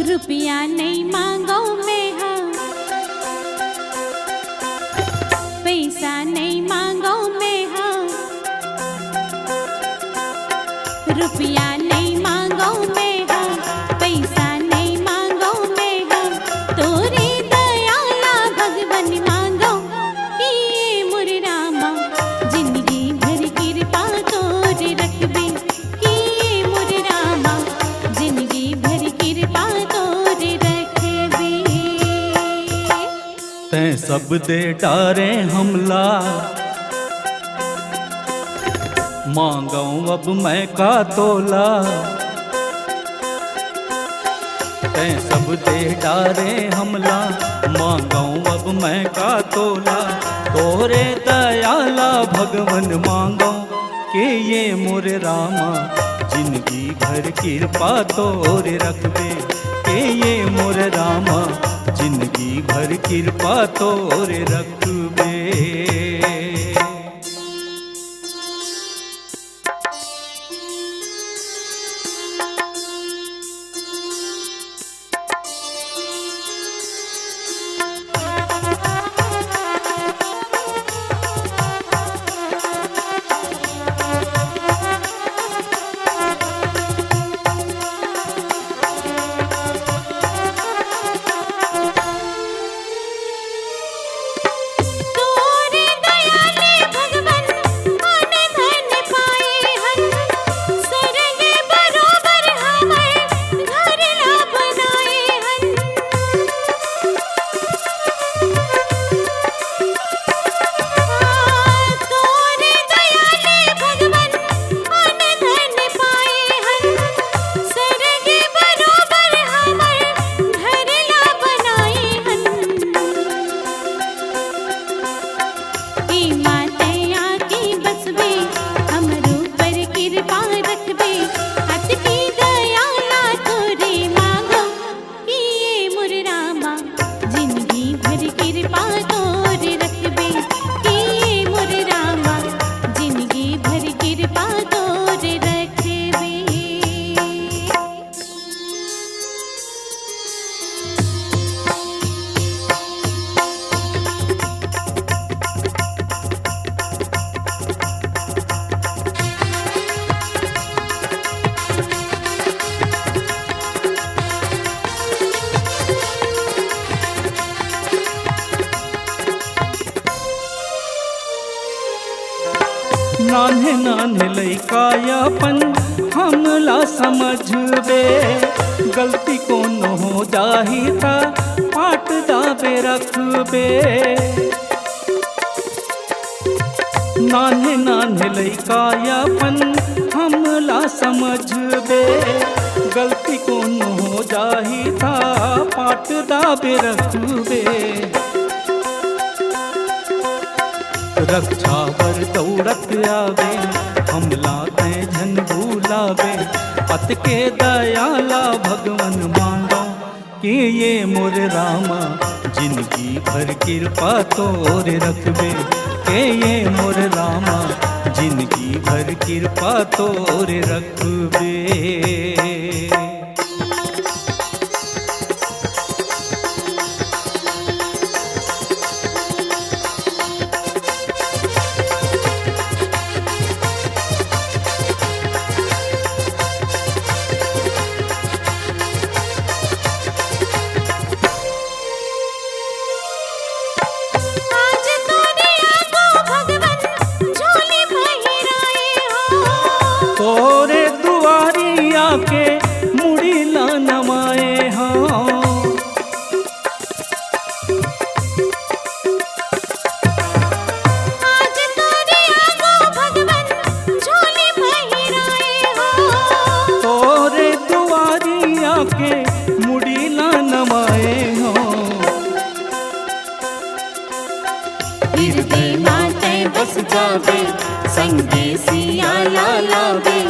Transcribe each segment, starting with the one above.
रुपया नहीं मांगो मैं हाँ, पैसा नहीं मांगो मैं हाँ, रुपया नहीं मांगो मैं हाँ, पैसा नहीं मांगो मैं हाँ, तोरे दयाला भगवन मांगो ये मोरे रामा, जिंदगी भर कृपा तोरे रखबे कि ये मोरे रामा, जिंदगी भर कृपा तोरे रखबे। तैं सब दे डारे हमला, मांगू अब मैं का तोला। तैं सब दे डारे हमला, मांगू अब मैं का तोला। तोरे दयाला भगवन मांगो के ये मोरे रामा, जिंदगी भर कृपा तोरे रखबे के ये मोरे रामा, जिंदगी भर कृपा तोरे रखबे। नान्हे नान्हे लइकायापन हमला समझबे, गलती कोनो हो जाही ता पाट दाबे रखबे। नान्हे नान्हे लइकायापन हमला समझबे, गलती कोनो हो जाही ता पाट दाबे रखबे। रक्षा बर दौड़त आवे, हमला तैं झन भूलावे। पत के दयाला भगवन मांगो कि ये मोरे रामा, जिंदगी भर कृपा तोरे रखबे के ये मोरे रामा, जिंदगी भर कृपा तोरे रखबे। तोरे दुआरी आके लावे, संगे सियाला लावे,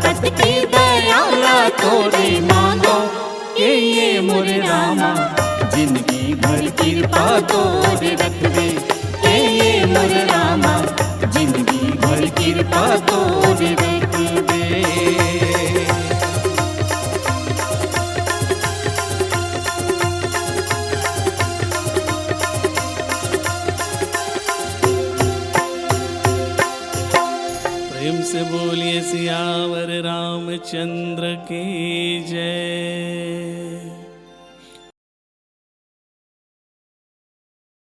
पत के दयाला तोरे मांगो, के ये मोरे रामा जिंदगी भर कृपा तोरे रख दे, के ये मोरे रामा जिंदगी भर कृपा तोरे रख दे। प्रेम से बोलिए सियावर रामचंद्र की जय।